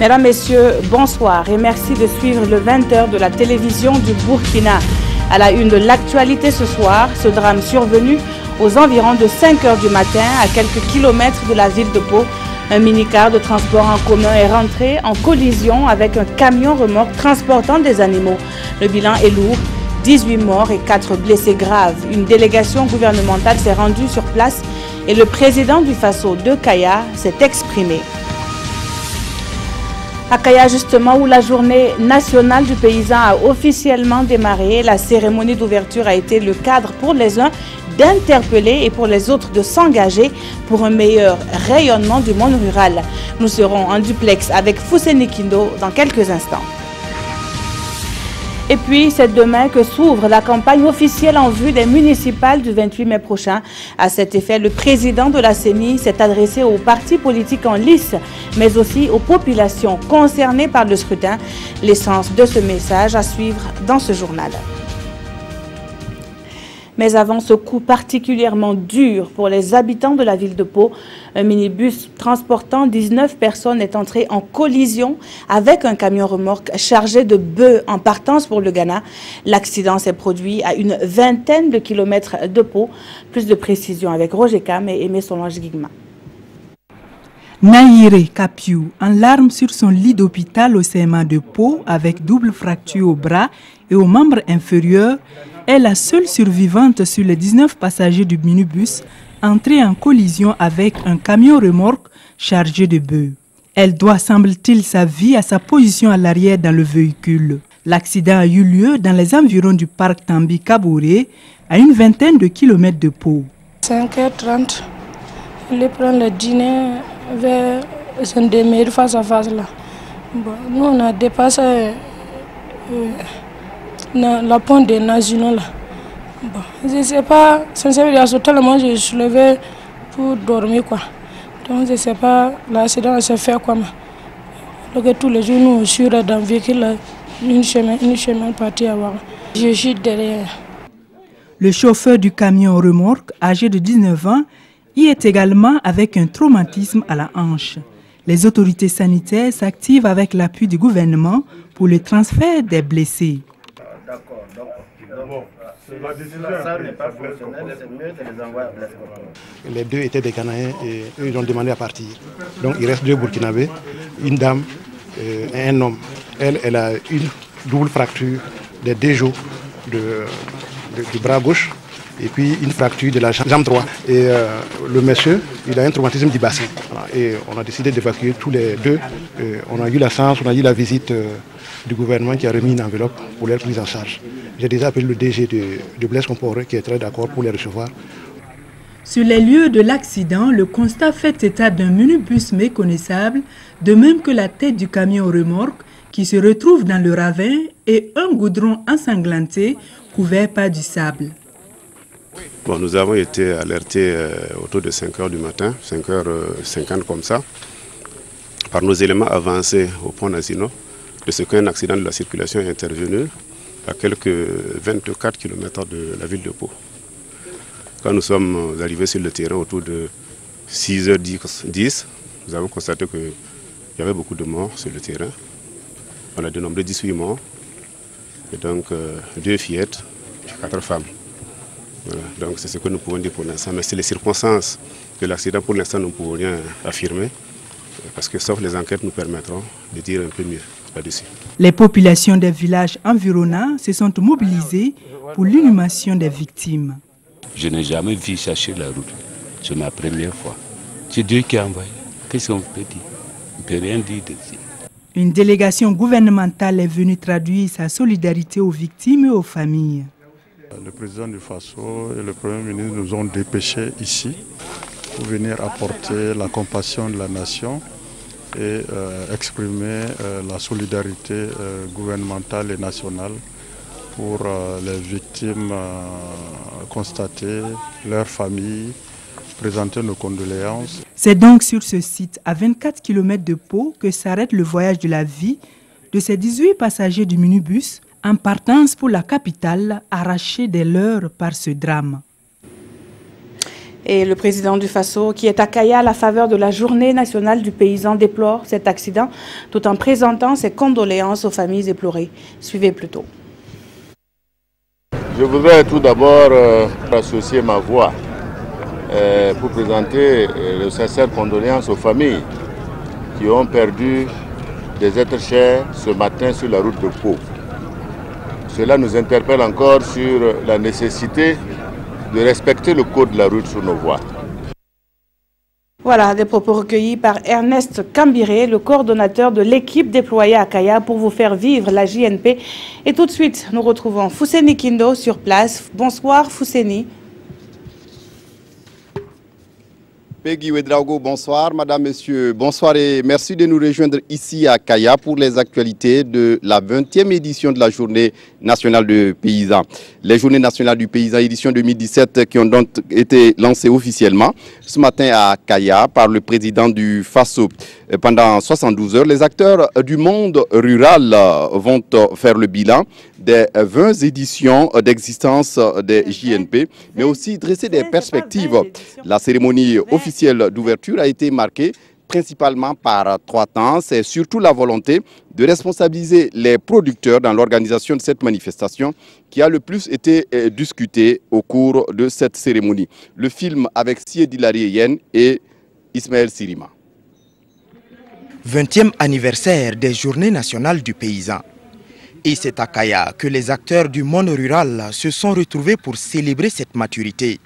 Mesdames, Messieurs, bonsoir et merci de suivre le 20h de la télévision du Burkina. À la une de l'actualité ce soir, ce drame survenu aux environs de 5h du matin à quelques kilomètres de la ville de Pau. Un minicar de transport en commun est rentré en collision avec un camion remorque transportant des animaux. Le bilan est lourd, 18 morts et 4 blessés graves. Une délégation gouvernementale s'est rendue sur place et le président du Faso de Kaya s'est exprimé. À Kaya, justement, où la journée nationale du paysan a officiellement démarré, la cérémonie d'ouverture a été le cadre pour les uns d'interpeller et pour les autres de s'engager pour un meilleur rayonnement du monde rural. Nous serons en duplex avec Fousseni Kindo dans quelques instants. Et puis, c'est demain que s'ouvre la campagne officielle en vue des municipales du 28 mai prochain. À cet effet, le président de la CENI s'est adressé aux partis politiques en lice, mais aussi aux populations concernées par le scrutin. L'essence de ce message à suivre dans ce journal. Mais avant ce coup particulièrement dur pour les habitants de la ville de Pau, un minibus transportant 19 personnes est entré en collision avec un camion remorque chargé de bœufs en partance pour le Ghana. L'accident s'est produit à une vingtaine de kilomètres de Pau. Plus de précisions avec Roger Kam et Aimé Solange Guigma. Naïre Kapiou, en larmes sur son lit d'hôpital au CMA de Pau avec double fracture au bras et aux membres inférieurs, est la seule survivante sur les 19 passagers du minibus entrés en collision avec un camion remorque chargé de bœufs. Elle doit, semble-t-il, sa vie à sa position à l'arrière dans le véhicule. L'accident a eu lieu dans les environs du parc Tambi-Kabouré, à une vingtaine de kilomètres de Pau. 5h30, il prend le dîner vers Saint-Deméry face à face là. Bon, nous on a dépassé la pente des nationaux là. Bon, je ne sais pas, sincèrement, tellement je suis levé pour dormir quoi. Donc je ne sais pas, l'accident s'est fait comment. Donc tous les jours nous sommes dans le véhicule, une chemin partie à voir. Je suis derrière. Le chauffeur du camion remorque, âgé de 19 ans, y est également avec un traumatisme à la hanche. Les autorités sanitaires s'activent avec l'appui du gouvernement pour le transfert des blessés. Les deux étaient des Ghanéens et eux ils ont demandé à partir. Donc il reste deux Burkinabés, une dame et un homme. Elle a une double fracture des deux joues du bras gauche et puis une fracture de la jambe droite. Et le monsieur, il a un traumatisme du bassin. Voilà. Et on a décidé d'évacuer tous les deux. On a eu la chance, on a eu la visite du gouvernement qui a remis une enveloppe pour leur prise en charge. J'ai déjà appelé le DG de Blaise Compaoré qui est très d'accord pour les recevoir. Sur les lieux de l'accident, le constat fait état d'un minibus méconnaissable, de même que la tête du camion remorque qui se retrouve dans le ravin et un goudron ensanglanté couvert par du sable. Bon, nous avons été alertés autour de 5h du matin, 5h50 comme ça, par nos éléments avancés au pont Nazino, de ce qu'un accident de la circulation est intervenu à quelques 24 km de la ville de Pau. Quand nous sommes arrivés sur le terrain autour de 6h10, nous avons constaté qu'il y avait beaucoup de morts sur le terrain. On a dénombré 18 morts, et donc 2 fillettes et 4 femmes. Voilà. Donc c'est ce que nous pouvons dire pour l'instant. Mais c'est les circonstances de l'accident, pour l'instant, nous ne pouvons rien affirmer, parce que sauf les enquêtes nous permettront de dire un peu mieux là-dessus. Les populations des villages environnants se sont mobilisées pour l'inhumation des victimes. Je n'ai jamais vu chercher la route. C'est ma première fois. C'est Dieu qui a envoyé. Qu'est-ce qu'on peut dire? On ne peut rien dire dessus. Une délégation gouvernementale est venue traduire sa solidarité aux victimes et aux familles. Le président du Faso et le Premier ministre nous ont dépêchés ici pour venir apporter la compassion de la nation et exprimer la solidarité gouvernementale et nationale pour les victimes constatées, leurs familles, présenter nos condoléances. C'est donc sur ce site, à 24 km de Pau, que s'arrête le voyage de la vie de ces 18 passagers du minibus en partance pour la capitale, arrachés des leurs par ce drame. Et le président du Faso, qui est à Kaya à la faveur de la journée nationale du paysan, déplore cet accident tout en présentant ses condoléances aux familles éplorées. Suivez plutôt. Je voudrais tout d'abord associer ma voix pour présenter de sincères condoléances aux familles qui ont perdu des êtres chers ce matin sur la route de Pau. Cela nous interpelle encore sur la nécessité de respecter le code de la route sur nos voies. Voilà, des propos recueillis par Ernest Cambiré, le coordonnateur de l'équipe déployée à Kaya pour vous faire vivre la JNP. Et tout de suite, nous retrouvons Fousseni Kindo sur place. Bonsoir Fousseni. Peggy Ouedraogo, bonsoir. Madame, Monsieur, bonsoir et merci de nous rejoindre ici à Kaya pour les actualités de la 20e édition de la Journée nationale du paysan. Les Journées nationales du paysan édition 2017 qui ont donc été lancées officiellement ce matin à Kaya par le président du Faso. Pendant 72 heures, les acteurs du monde rural vont faire le bilan des 20 éditions d'existence des JNP, mais aussi dresser des perspectives. La cérémonie officielle d'ouverture a été marquée principalement par 3 temps. C'est surtout la volonté de responsabiliser les producteurs dans l'organisation de cette manifestation qui a le plus été discutée au cours de cette cérémonie. Le film avec Siedi Larieyen et Ismaël Sirima. 20e anniversaire des Journées nationales du paysan. Et c'est à Kaya que les acteurs du monde rural se sont retrouvés pour célébrer cette maturité.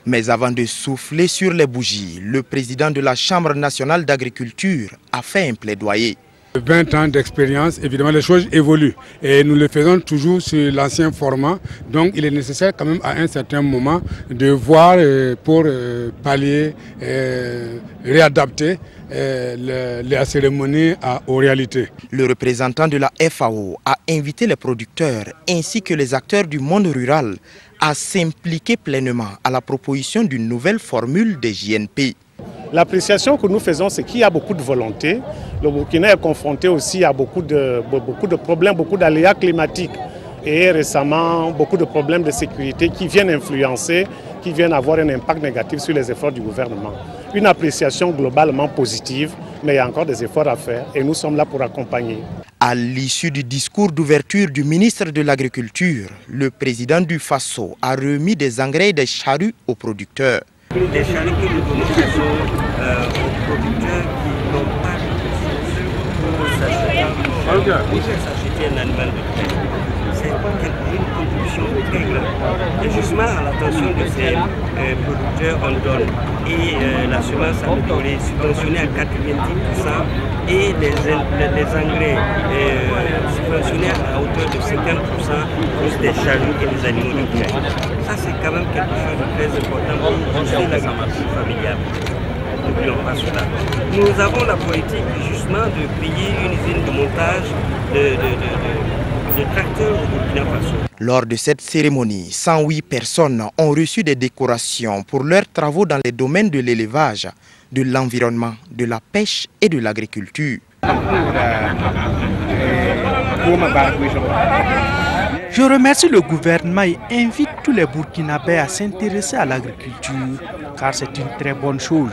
Mais avant de souffler sur les bougies, le président de la Chambre nationale d'agriculture a fait un plaidoyer. 20 ans d'expérience, évidemment les choses évoluent et nous le faisons toujours sur l'ancien format. Donc il est nécessaire quand même à un certain moment de voir pour pallier, réadapter la cérémonie aux réalités. Le représentant de la FAO a invité les producteurs ainsi que les acteurs du monde rural à s'impliquer pleinement à la proposition d'une nouvelle formule des JNP. L'appréciation que nous faisons, c'est qu'il y a beaucoup de volonté. Le Burkina est confronté aussi à beaucoup de problèmes, beaucoup d'aléas climatiques. Et récemment, beaucoup de problèmes de sécurité qui viennent influencer, qui viennent avoir un impact négatif sur les efforts du gouvernement. Une appréciation globalement positive, mais il y a encore des efforts à faire et nous sommes là pour accompagner. À l'issue du discours d'ouverture du ministre de l'Agriculture, le président du Faso a remis des engrais et des charrues aux producteurs. Les charrues que nous donnons aux producteurs qui n'ont pas de ressources pour s'acheter un animal de près. C'est une contribution très grande. Et justement, à l'attention de ces producteurs, on donne et la semence améliorée subventionnée à 90% et les engrais subventionnés à hauteur de 50% plus des charrues et des animaux de près. Ça, c'est quand même quelque chose de très important pour booster l'agriculture familiale. N'oublions pas cela. Nous avons la politique justement de payer une usine de montage de tracteurs au Burkina Faso. Lors de cette cérémonie, 108 personnes ont reçu des décorations pour leurs travaux dans les domaines de l'élevage, de l'environnement, de la pêche et de l'agriculture. Je remercie le gouvernement et invite tous les Burkinabés à s'intéresser à l'agriculture, car c'est une très bonne chose.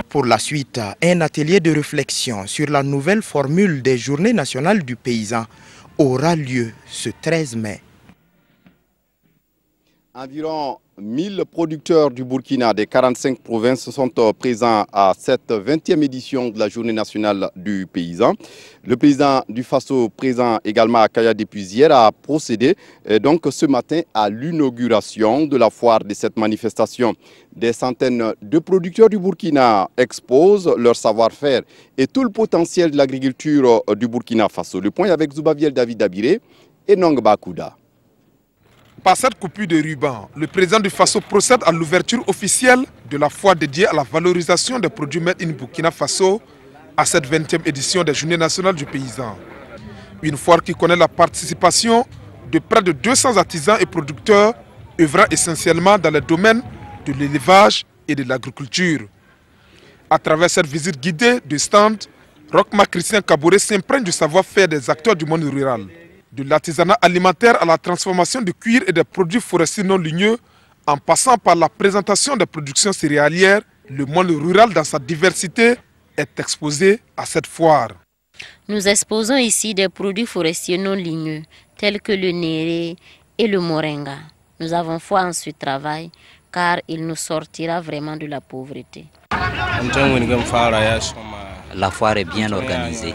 Pour la suite, un atelier de réflexion sur la nouvelle formule des Journées nationales du paysan aura lieu ce 13 mai. Environ 1000 producteurs du Burkina des 45 provinces sont présents à cette 20e édition de la Journée nationale du paysan. Le président du Faso, présent également à Kaya depuis hier, a procédé donc ce matin à l'inauguration de la foire de cette manifestation. Des centaines de producteurs du Burkina exposent leur savoir-faire et tout le potentiel de l'agriculture du Burkina Faso. Le point avec Zoubaviel David Dabiré et Nongba Kouda. Par cette coupure de ruban, le président du Faso procède à l'ouverture officielle de la foire dédiée à la valorisation des produits made in Burkina Faso à cette 20e édition des Journées nationales du paysan. Une foire qui connaît la participation de près de 200 artisans et producteurs œuvrant essentiellement dans les domaines de l'élevage et de l'agriculture. À travers cette visite guidée de stand, Rochma Christian Kabouré s'imprègne du savoir-faire des acteurs du monde rural. De l'artisanat alimentaire à la transformation du cuir et des produits forestiers non ligneux, en passant par la présentation des productions céréalières, le monde rural dans sa diversité est exposé à cette foire. Nous exposons ici des produits forestiers non ligneux, tels que le néré et le moringa. Nous avons foi en ce travail, car il nous sortira vraiment de la pauvreté. La foire est bien organisée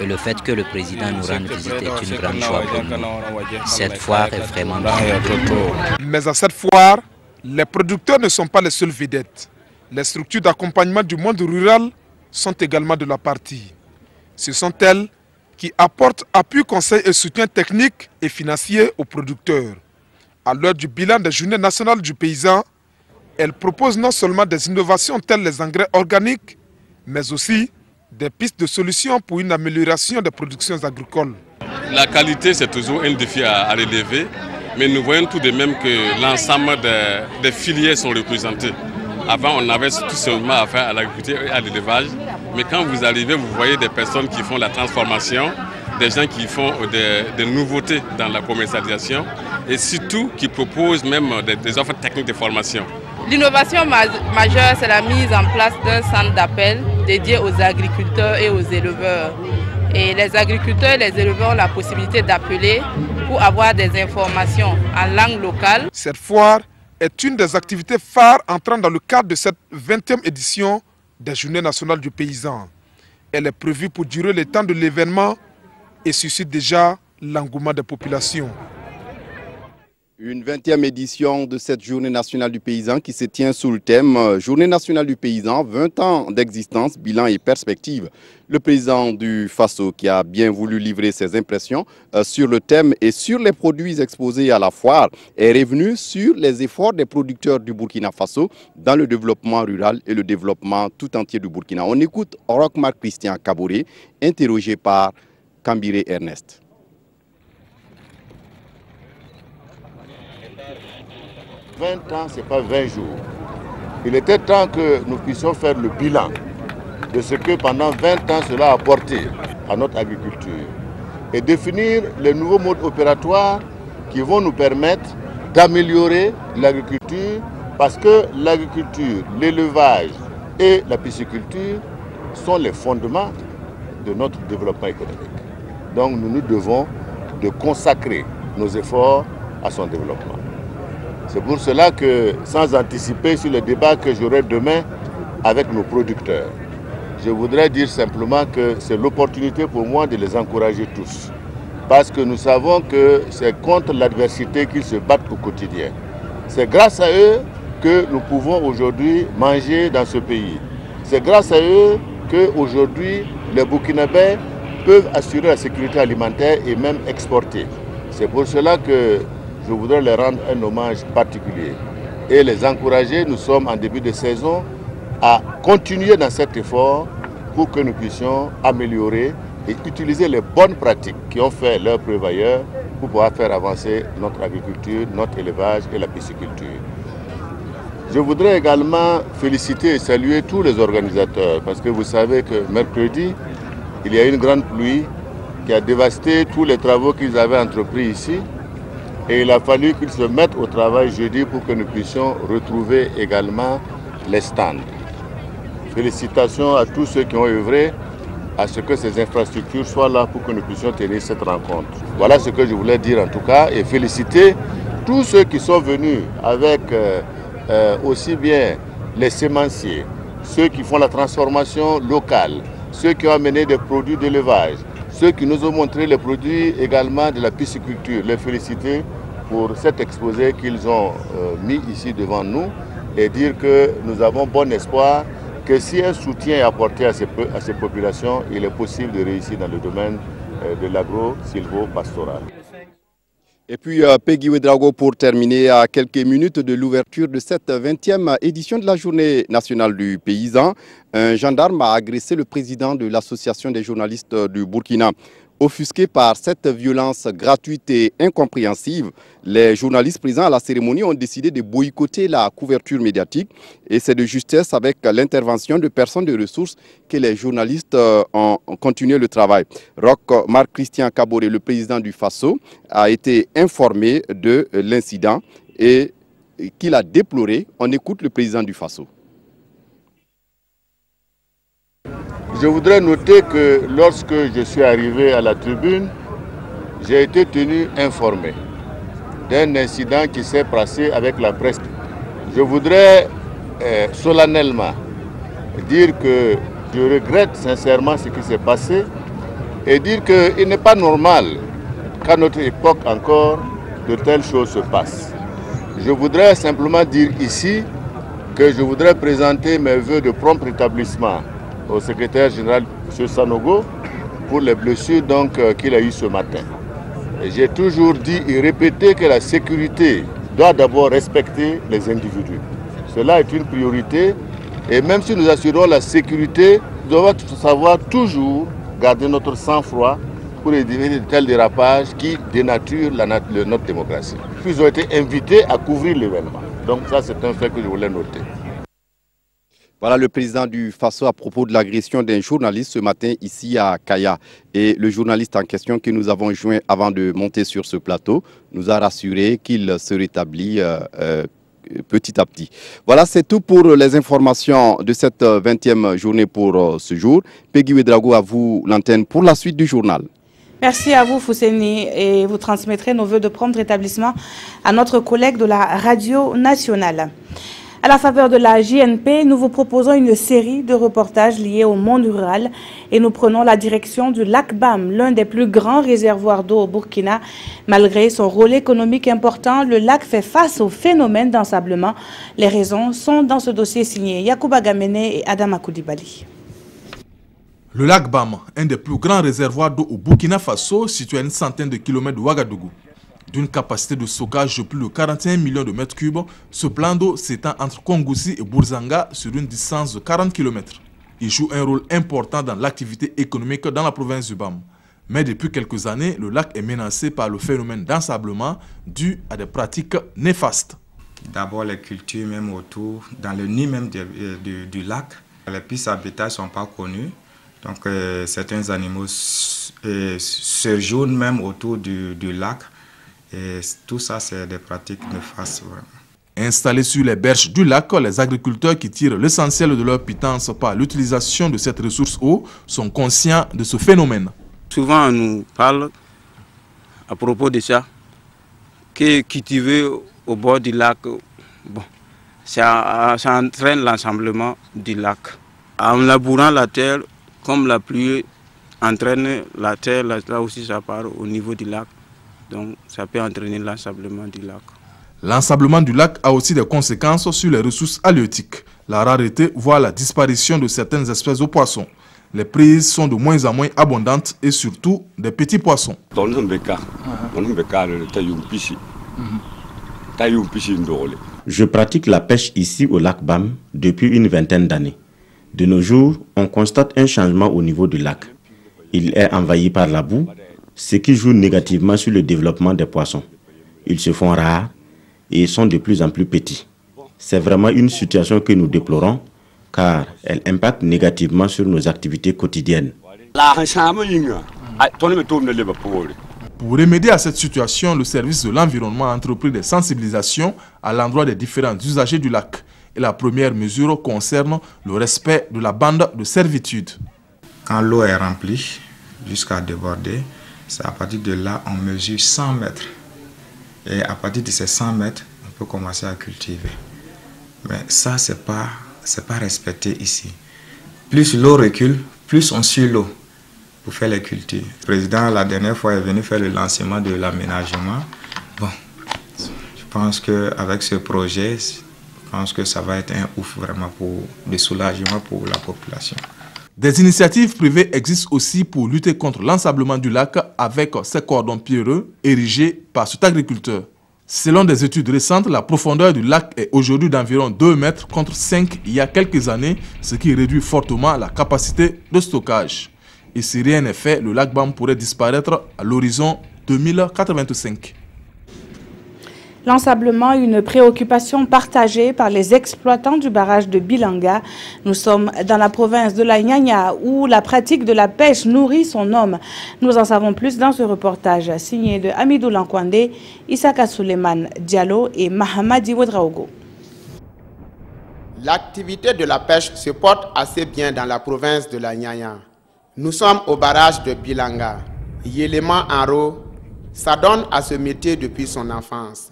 et le fait que le président nous rende visite est une grande joie pour nous. Cette foire est vraiment bien. Mais à cette foire, les producteurs ne sont pas les seules vedettes. Les structures d'accompagnement du monde rural sont également de la partie. Ce sont elles qui apportent appui, conseil et soutien technique et financier aux producteurs. À l'heure du bilan des Journées nationales du paysan, elles proposent non seulement des innovations telles les engrais organiques, mais aussi des pistes de solutions pour une amélioration des productions agricoles. La qualité, c'est toujours un défi à relever, mais nous voyons tout de même que l'ensemble des filières sont représentées. Avant, on avait tout simplement affaire à l'agriculture et à l'élevage, mais quand vous arrivez, vous voyez des personnes qui font la transformation, des gens qui font des nouveautés dans la commercialisation et surtout qui proposent même des offres techniques de formation. L'innovation majeure, c'est la mise en place d'un centre d'appel dédié aux agriculteurs et aux éleveurs. Et les agriculteurs et les éleveurs ont la possibilité d'appeler pour avoir des informations en langue locale. Cette foire est une des activités phares entrant dans le cadre de cette 20e édition des Journées nationales du paysan. Elle est prévue pour durer le temps de l'événement et suscite déjà l'engouement des populations. Une 20e édition de cette Journée nationale du paysan qui se tient sous le thème Journée nationale du paysan, 20 ans d'existence, bilan et perspective. Le président du Faso qui a bien voulu livrer ses impressions sur le thème et sur les produits exposés à la foire est revenu sur les efforts des producteurs du Burkina Faso dans le développement rural et le développement tout entier du Burkina. On écoute Rochmar Christian Kabouré, interrogé par Kambiré Ernest. « 20 ans, ce n'est pas 20 jours. Il était temps que nous puissions faire le bilan de ce que pendant 20 ans cela a apporté à notre agriculture et définir les nouveaux modes opératoires qui vont nous permettre d'améliorer l'agriculture parce que l'agriculture, l'élevage et la pisciculture sont les fondements de notre développement économique. Donc nous nous devons de consacrer nos efforts à son développement. C'est pour cela que, sans anticiper sur le débat que j'aurai demain avec nos producteurs, je voudrais dire simplement que c'est l'opportunité pour moi de les encourager tous. Parce que nous savons que c'est contre l'adversité qu'ils se battent au quotidien. C'est grâce à eux que nous pouvons aujourd'hui manger dans ce pays. C'est grâce à eux qu'aujourd'hui les Burkinabés peuvent assurer la sécurité alimentaire et même exporter. C'est pour cela que je voudrais leur rendre un hommage particulier et les encourager. Nous sommes en début de saison à continuer dans cet effort pour que nous puissions améliorer et utiliser les bonnes pratiques qui ont fait leur preuve ailleurs pour pouvoir faire avancer notre agriculture, notre élevage et la pisciculture. Je voudrais également féliciter et saluer tous les organisateurs parce que vous savez que mercredi, il y a eu une grande pluie qui a dévasté tous les travaux qu'ils avaient entrepris ici. Et il a fallu qu'ils se mettent au travail jeudi pour que nous puissions retrouver également les stands. Félicitations à tous ceux qui ont œuvré à ce que ces infrastructures soient là pour que nous puissions tenir cette rencontre. Voilà ce que je voulais dire en tout cas et féliciter tous ceux qui sont venus avec aussi bien les sémenciers, ceux qui font la transformation locale, ceux qui ont amené des produits d'élevage, ceux qui nous ont montré les produits également de la pisciculture, les féliciter pour cet exposé qu'ils ont mis ici devant nous et dire que nous avons bon espoir que si un soutien est apporté à ces populations, il est possible de réussir dans le domaine de l'agro-silvo-pastoral. Et puis Peggy Ouedraogo pour terminer à quelques minutes de l'ouverture de cette 20e édition de la Journée nationale du paysan. Un gendarme a agressé le président de l'association des journalistes du Burkina. Offusqués par cette violence gratuite et incompréhensible, les journalistes présents à la cérémonie ont décidé de boycotter la couverture médiatique. Et c'est de justesse avec l'intervention de personnes de ressources que les journalistes ont continué le travail. Marc-Christian Kaboré, le président du FASO, a été informé de l'incident et qu'il a déploré. On écoute le président du FASO. Je voudrais noter que lorsque je suis arrivé à la tribune, j'ai été tenu informé d'un incident qui s'est passé avec la presse. Je voudrais solennellement dire que je regrette sincèrement ce qui s'est passé et dire qu'il n'est pas normal qu'à notre époque encore de telles choses se passent. Je voudrais simplement dire ici que je voudrais présenter mes vœux de prompt rétablissement au secrétaire général M. Sanogo pour les blessures qu'il a eues ce matin. J'ai toujours dit et répété que la sécurité doit d'abord respecter les individus. Cela est une priorité et même si nous assurons la sécurité, nous devons savoir toujours garder notre sang-froid pour éviter de tels dérapages qui dénaturent notre démocratie. Ils ont été invités à couvrir l'événement. Donc ça c'est un fait que je voulais noter. Voilà le président du FASO à propos de l'agression d'un journaliste ce matin ici à Kaya. Et le journaliste en question que nous avons joint avant de monter sur ce plateau nous a rassuré qu'il se rétablit petit à petit. Voilà, c'est tout pour les informations de cette 20e journée pour ce jour. Peggy Ouedraogo, à vous l'antenne pour la suite du journal. Merci à vous, Fousseni, et vous transmettrez nos vœux de prompt rétablissement à notre collègue de la Radio Nationale. À la faveur de la JNP, nous vous proposons une série de reportages liés au monde rural et nous prenons la direction du lac Bam, l'un des plus grands réservoirs d'eau au Burkina. Malgré son rôle économique important, le lac fait face au phénomène d'ensablement. Les raisons sont dans ce dossier signé Yacouba Gamene et Adama Koudibali. Le lac Bam, un des plus grands réservoirs d'eau au Burkina Faso, situé à une centaine de kilomètres de Ouagadougou. D'une capacité de stockage de plus de 41 millions de mètres cubes, ce plan d'eau s'étend entre Kongoussi et Bourzanga sur une distance de 40 km. Il joue un rôle important dans l'activité économique dans la province du Bam. Mais depuis quelques années, le lac est menacé par le phénomène d'ensablement dû à des pratiques néfastes. D'abord les cultures même autour, dans le nid même du lac, les pistes habitat ne sont pas connues. Donc certains animaux séjournent même autour du lac. Et tout ça, c'est des pratiques néfastes. Installés sur les berges du lac, les agriculteurs qui tirent l'essentiel de leur pitance par l'utilisation de cette ressource eau sont conscients de ce phénomène. Souvent, on nous parle à propos de ça, que cultiver au bord du lac, bon, ça entraîne l'ensemblement du lac. En labourant la terre, comme la pluie entraîne la terre, là aussi ça part au niveau du lac. Donc ça peut entraîner l'ensablement du lac. L'ensablement du lac a aussi des conséquences sur les ressources halieutiques. La rareté, voire la disparition de certaines espèces de poissons. Les prises sont de moins en moins abondantes et surtout des petits poissons. Je pratique la pêche ici au lac Bam depuis une vingtaine d'années. De nos jours, on constate un changement au niveau du lac. Il est envahi par la boue, ce qui joue négativement sur le développement des poissons. Ils se font rares et sont de plus en plus petits. C'est vraiment une situation que nous déplorons car elle impacte négativement sur nos activités quotidiennes. Pour remédier à cette situation, le service de l'environnement a entrepris des sensibilisations à l'endroit des différents usagers du lac. Et la première mesure concerne le respect de la bande de servitude. Quand l'eau est remplie jusqu'à déborder, c'est à partir de là on mesure 100 mètres. Et à partir de ces 100 mètres, on peut commencer à cultiver. Mais ça, c'est pas respecté ici. Plus l'eau recule, plus on suit l'eau pour faire les cultures. Le président, la dernière fois, est venu faire le lancement de l'aménagement. Bon, je pense qu'avec ce projet, je pense que ça va être un ouf vraiment pour le soulagement pour la population. Des initiatives privées existent aussi pour lutter contre l'ensablement du lac avec ces cordons pierreux érigés par cet agriculteur. Selon des études récentes, la profondeur du lac est aujourd'hui d'environ 2 mètres contre 5 il y a quelques années, ce qui réduit fortement la capacité de stockage. Et si rien n'est fait, le lac Bam pourrait disparaître à l'horizon 2085. L'ensablement, une préoccupation partagée par les exploitants du barrage de Bilanga. Nous sommes dans la province de la Nyanya où la pratique de la pêche nourrit son homme. Nous en savons plus dans ce reportage signé de Amidou Lankwande, Isaka Suleiman Diallo et Mahamadi Ouedraogo. L'activité de la pêche se porte assez bien dans la province de la Nyanya. Nous sommes au barrage de Bilanga. Yéléman Aro s'adonne à ce métier depuis son enfance.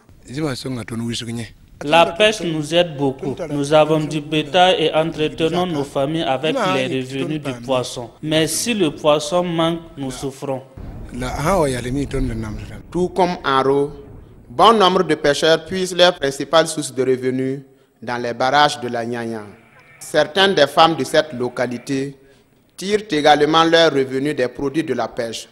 La pêche nous aide beaucoup. Nous avons du bétail et entretenons nos familles avec les revenus du poisson. Mais si le poisson manque, nous souffrons. Tout comme Aro, bon nombre de pêcheurs puisent leur principale source de revenus dans les barrages de la Nyanya. Certaines des femmes de cette localité tirent également leurs revenus des produits de la pêche.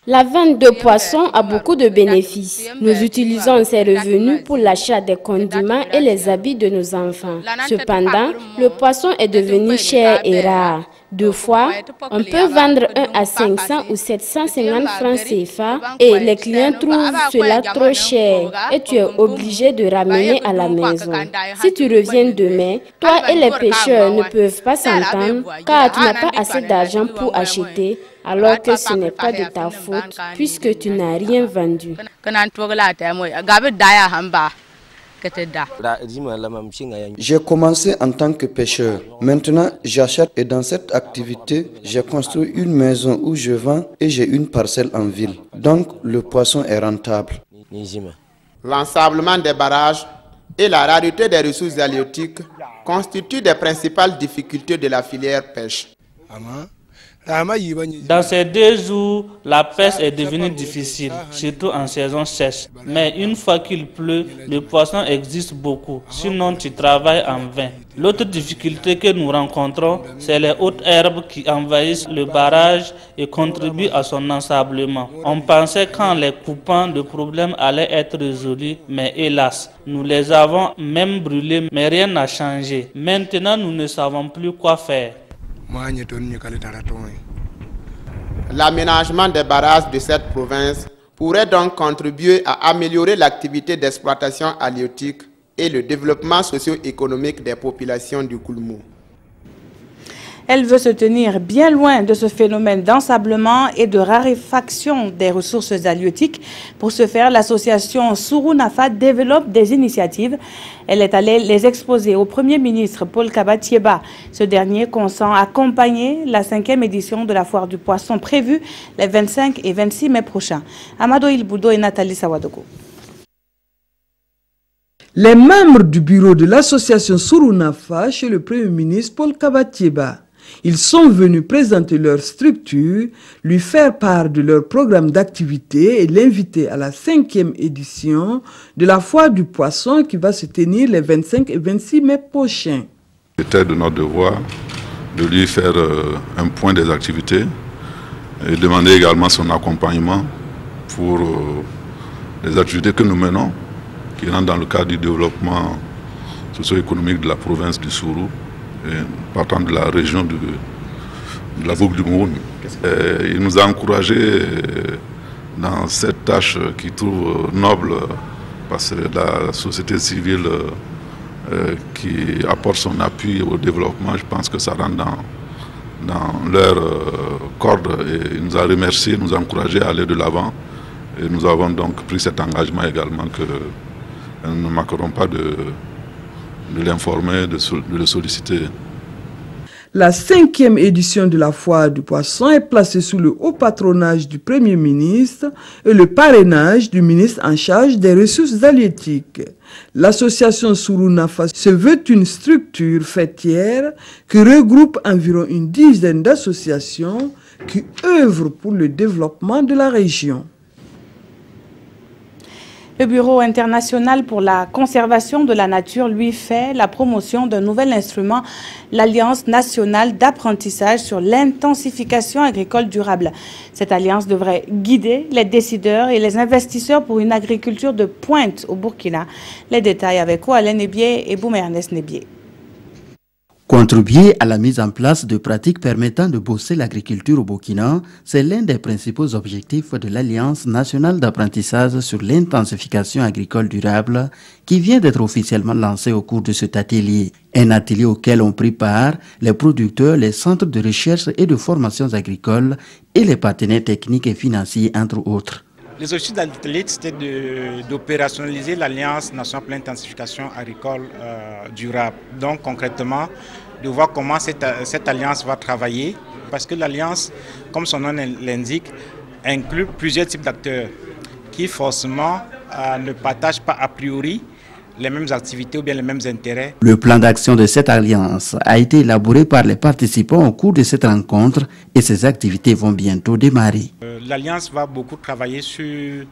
La vente de poissons a beaucoup de bénéfices. Nous utilisons ces revenus pour l'achat des condiments et les habits de nos enfants. Cependant, le poisson est devenu cher et rare. Deux fois, on peut vendre un à 500 ou 750 francs CFA et les clients trouvent cela trop cher et tu es obligé de ramener à la maison. Si tu reviens demain, toi et les pêcheurs ne peuvent pas s'entendre car tu n'as pas assez d'argent pour acheter alors que ce n'est pas de ta faute puisque tu n'as rien vendu. J'ai commencé en tant que pêcheur. Maintenant, j'achète et dans cette activité, j'ai construit une maison où je vends et j'ai une parcelle en ville. Donc, le poisson est rentable. L'ensablement des barrages et la rareté des ressources halieutiques constituent des principales difficultés de la filière pêche. Dans ces 2 jours, la pêche est devenue difficile, surtout en saison sèche. Mais une fois qu'il pleut, le poisson existe beaucoup, sinon tu travailles en vain. L'autre difficulté que nous rencontrons, c'est les hautes herbes qui envahissent le barrage et contribuent à son ensablement. On pensait qu'en les coupant, le problème allait être résolu, mais hélas, nous les avons même brûlés, mais rien n'a changé. Maintenant, nous ne savons plus quoi faire. L'aménagement des barrages de cette province pourrait donc contribuer à améliorer l'activité d'exploitation halieutique et le développement socio-économique des populations du Koulmou. Elle veut se tenir bien loin de ce phénomène d'ensablement et de raréfaction des ressources halieutiques. Pour ce faire, l'association Sourounafa développe des initiatives. Elle est allée les exposer au Premier ministre Paul Kaba-Thiéba. Ce dernier consent accompagner la 5e édition de la foire du poisson prévue les 25 et 26 mai prochains. Amado Ilboudo et Nathalie Sawadogo. Les membres du bureau de l'association Sourounafa chez le Premier ministre Paul Kaba-Thiéba. Ils sont venus présenter leur structure, lui faire part de leur programme d'activité et l'inviter à la 5e édition de la foire du poisson qui va se tenir les 25 et 26 mai prochains. C'était de notre devoir de lui faire un point des activités et demander également son accompagnement pour les activités que nous menons, qui rentrent dans le cadre du développement socio-économique de la province du Sourou, partant de la région de la Boucle du Mourouni. Il nous a encouragés dans cette tâche qu'il trouve noble, parce que la société civile qui apporte son appui au développement, je pense que ça rentre dans leur corde. Et il nous a remerciés, nous a encouragés à aller de l'avant. Et nous avons donc pris cet engagement également que nous ne manquerons pas de l'informer, de le solliciter. La 5e édition de la foire du poisson est placée sous le haut patronage du Premier ministre et le parrainage du ministre en charge des ressources halieutiques. L'association Sourounafa se veut une structure fêtière qui regroupe environ une dizaine d'associations qui œuvrent pour le développement de la région. Le Bureau international pour la conservation de la nature lui fait la promotion d'un nouvel instrument, l'Alliance nationale d'apprentissage sur l'intensification agricole durable. Cette alliance devrait guider les décideurs et les investisseurs pour une agriculture de pointe au Burkina. Les détails avec Oualen Nebié et Boum Ernest Nebié. Contribuer à la mise en place de pratiques permettant de booster l'agriculture au Burkina, c'est l'un des principaux objectifs de l'Alliance nationale d'apprentissage sur l'intensification agricole durable qui vient d'être officiellement lancée au cours de cet atelier. Un atelier auquel ont pris part les producteurs, les centres de recherche et de formations agricoles et les partenaires techniques et financiers, entre autres. Les objectifs de l'atelier, c'était d'opérationnaliser l'Alliance nationale pour l'intensification agricole durable. Donc concrètement, de voir comment cette alliance va travailler, parce que l'alliance, comme son nom l'indique, inclut plusieurs types d'acteurs qui forcément ne partagent pas a priori les mêmes activités ou bien les mêmes intérêts. Le plan d'action de cette alliance a été élaboré par les participants au cours de cette rencontre et ces activités vont bientôt démarrer. L'alliance va beaucoup travailler sur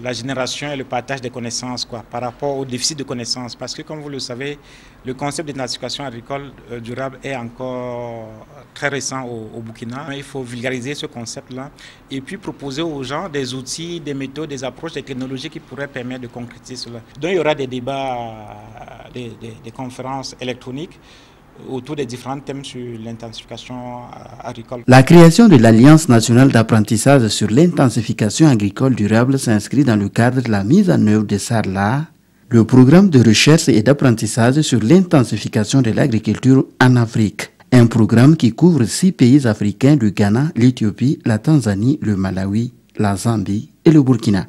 la génération et le partage des connaissances par rapport au déficit de connaissances. Parce que comme vous le savez, le concept d'intensification agricole durable est encore très récent au Burkina. Il faut vulgariser ce concept-là et puis proposer aux gens des outils, des méthodes, des approches, des technologies qui pourraient permettre de concrétiser cela. Donc il y aura des débats, des conférences électroniques autour des différents thèmes sur l'intensification agricole. La création de l'Alliance nationale d'apprentissage sur l'intensification agricole durable s'inscrit dans le cadre de la mise en œuvre de SARLA, le programme de recherche et d'apprentissage sur l'intensification de l'agriculture en Afrique. Un programme qui couvre 6 pays africains, le Ghana, l'Éthiopie, la Tanzanie, le Malawi, la Zambie et le Burkina.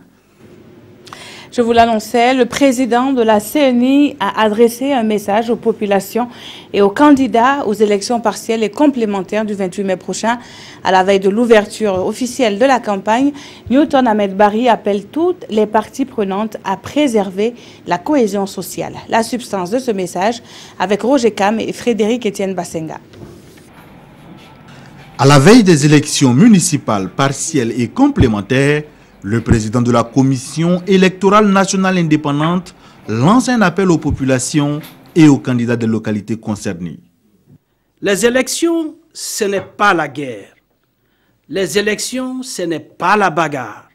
Je vous l'annonçais, le président de la CNI a adressé un message aux populations et aux candidats aux élections partielles et complémentaires du 28 mai prochain. À la veille de l'ouverture officielle de la campagne, Newton Ahmed Barry appelle toutes les parties prenantes à préserver la cohésion sociale. La substance de ce message avec Roger Kam et Frédéric Etienne Bassenga. À la veille des élections municipales partielles et complémentaires, le président de la Commission électorale nationale indépendante lance un appel aux populations et aux candidats des localités concernées. Les élections, ce n'est pas la guerre. Les élections, ce n'est pas la bagarre.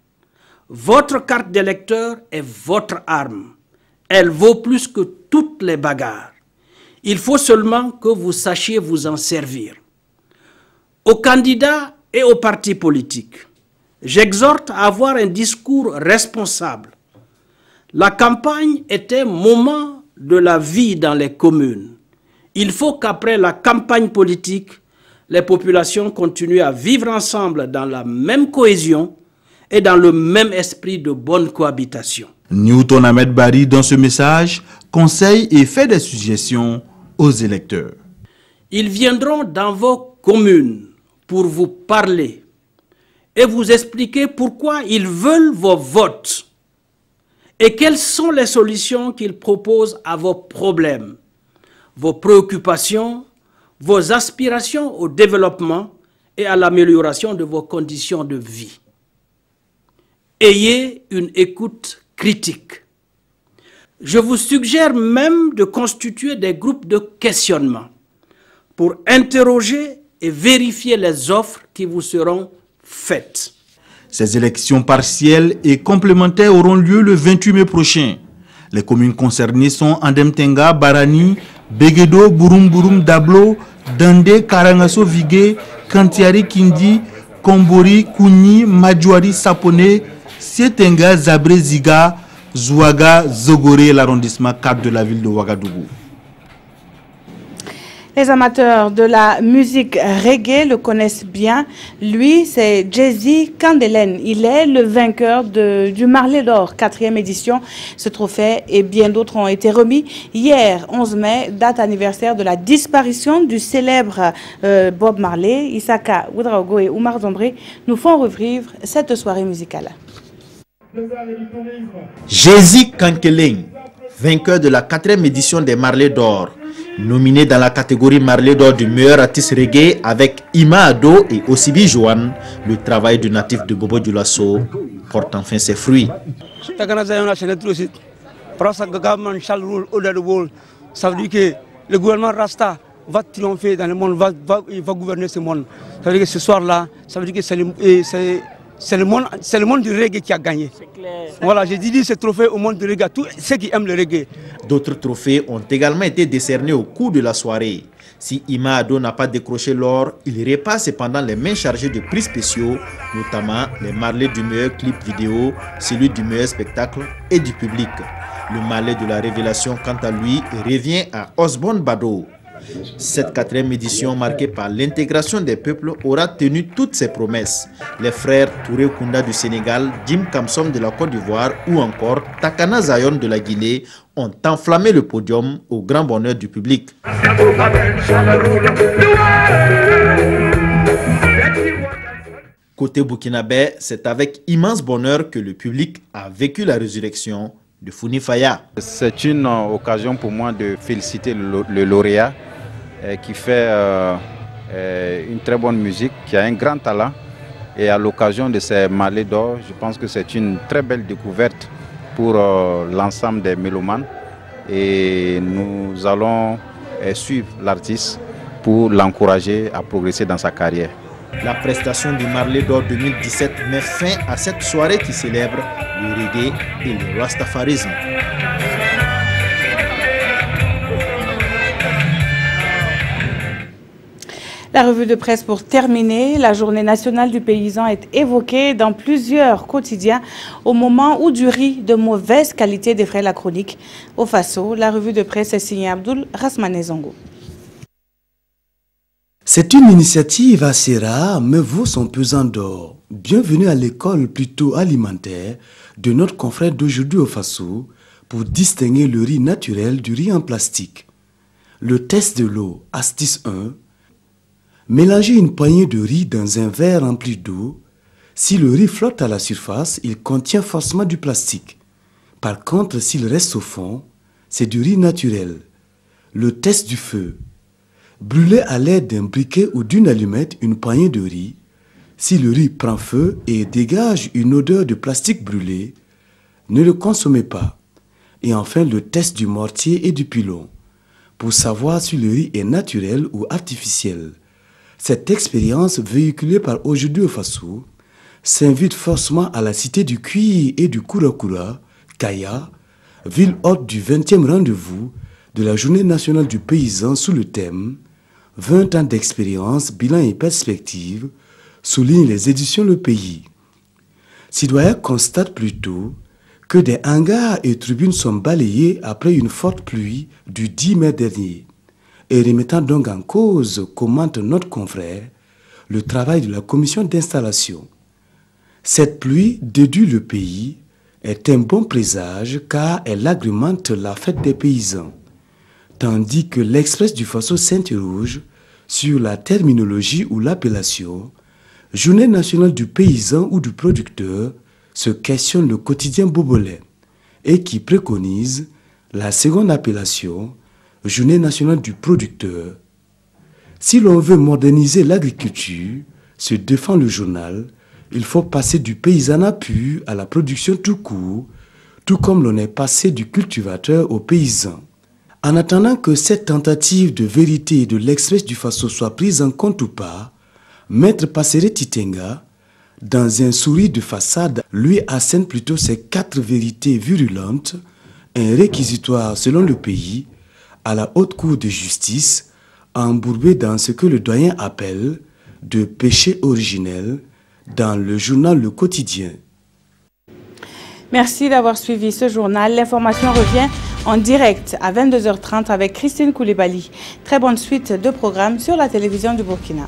Votre carte d'électeur est votre arme. Elle vaut plus que toutes les bagarres. Il faut seulement que vous sachiez vous en servir. Aux candidats et aux partis politiques, j'exhorte à avoir un discours responsable. La campagne est un moment de la vie dans les communes. Il faut qu'après la campagne politique, les populations continuent à vivre ensemble dans la même cohésion et dans le même esprit de bonne cohabitation. Newton Ahmed Barry, dans ce message, conseille et fait des suggestions aux électeurs. Ils viendront dans vos communes pour vous parler et vous expliquer pourquoi ils veulent vos votes et quelles sont les solutions qu'ils proposent à vos problèmes, vos préoccupations, vos aspirations au développement et à l'amélioration de vos conditions de vie. Ayez une écoute critique. Je vous suggère même de constituer des groupes de questionnement pour interroger et vérifier les offres qui vous seront faites. Ces élections partielles et complémentaires auront lieu le 28 mai prochain. Les communes concernées sont Andemtenga, Barani, Begedo, Burum, Dablo, Dande, Karangaso, Vigé, Kantiari, Kindi, Kombori, Kouni, Madjouari, Sapone, Sietenga, Zabré, Ziga, Zouaga, Zogoré, l'arrondissement 4 de la ville de Ouagadougou. Les amateurs de la musique reggae le connaissent bien. Lui, c'est Jay-Z Candelen. Il est le vainqueur du Marley d'Or, 4e édition. Ce trophée et bien d'autres ont été remis hier, 11 mai, date anniversaire de la disparition du célèbre Bob Marley. Isaka Ouedraogo et Oumar Dombré nous font revivre cette soirée musicale. Jay-Z Candelen, vainqueur de la 4e édition des Marley d'Or. Nominé dans la catégorie Marley d'Or du meilleur artiste reggae avec Ima Ado et Osibi Joan, le travail du natif de Bobo Dioulasso porte enfin ses fruits. Ça veut dire que le gouvernement Rasta va triompher dans le monde, va gouverner ce monde. Ça veut dire que ce soir-là, ça veut dire que c'est le monde du reggae qui a gagné. Voilà, j'ai dit ce trophée au monde du reggae, à tous ceux qui aiment le reggae. D'autres trophées ont également été décernés au cours de la soirée. Si Ima Ado n'a pas décroché l'or, il repasse cependant les mains chargées de prix spéciaux, notamment les Marley du meilleur clip vidéo, celui du meilleur spectacle et du public. Le Marley de la révélation, quant à lui, revient à Osborne Bado. Cette 4e édition, marquée par l'intégration des peuples, aura tenu toutes ses promesses. Les frères Touré Kunda du Sénégal, Jim Kamsom de la Côte d'Ivoire ou encore Takana Zion de la Guinée ont enflammé le podium au grand bonheur du public. Côté burkinabé, c'est avec immense bonheur que le public a vécu la résurrection de Founi Faya. C'est une occasion pour moi de féliciter le lauréat qui fait une très bonne musique, qui a un grand talent. Et à l'occasion de ces Marley d'or, je pense que c'est une très belle découverte pour l'ensemble des mélomanes. Et nous allons suivre l'artiste pour l'encourager à progresser dans sa carrière. La prestation du Marley d'or 2017 met fin à cette soirée qui célèbre le reggae et le rastafarisme. La revue de presse pour terminer. La journée nationale du paysan est évoquée dans plusieurs quotidiens au moment où du riz de mauvaise qualité défraie la chronique. Au Faso, la revue de presse est signée Abdoul Rasmane Zongo. C'est une initiative assez rare, mais vaut son pesant d'or. Bienvenue à l'école plutôt alimentaire de notre confrère d'aujourd'hui au Faso pour distinguer le riz naturel du riz en plastique. Le test de l'eau, astuce 1. Mélangez une poignée de riz dans un verre rempli d'eau. Si le riz flotte à la surface, il contient forcément du plastique. Par contre, s'il reste au fond, c'est du riz naturel. Le test du feu. Brûlez à l'aide d'un briquet ou d'une allumette une poignée de riz. Si le riz prend feu et dégage une odeur de plastique brûlé, ne le consommez pas. Et enfin, le test du mortier et du pilon, pour savoir si le riz est naturel ou artificiel. Cette expérience, véhiculée par Aujourd'hui au Faso, s'invite forcément à la cité du cuir et du Kourakura, Kaya, ville hôte du 20e rendez-vous de la Journée nationale du paysan sous le thème 20 ans d'expérience, bilan et perspective, souligne les éditions Le Pays. Citoyen constate plutôt que des hangars et tribunes sont balayés après une forte pluie du 10 mai dernier. Et remettant donc en cause, commente notre confrère, le travail de la commission d'installation. Cette pluie, déduit Le Pays, est un bon présage car elle agrémente la fête des paysans. Tandis que l'Express du Faso s'interroge sur la terminologie ou l'appellation, Journée nationale du paysan ou du producteur se questionne le quotidien bobolais et qui préconise la seconde appellation, Journée nationale du producteur. Si l'on veut moderniser l'agriculture, se défend le journal, il faut passer du paysanat pur à la production tout court, tout comme l'on est passé du cultivateur au paysan. En attendant que cette tentative de vérité de l'Express du Faso soit prise en compte ou pas, Maître Passere Titenga, dans un sourire de façade, lui assène plutôt ces 4 vérités virulentes, un réquisitoire selon Le Pays, à la haute cour de justice, embourbé dans ce que le doyen appelle de péché originel dans le journal Le Quotidien. Merci d'avoir suivi ce journal. L'information revient en direct à 22h30 avec Christine Koulibaly. Très bonne suite de programmes sur la télévision du Burkina.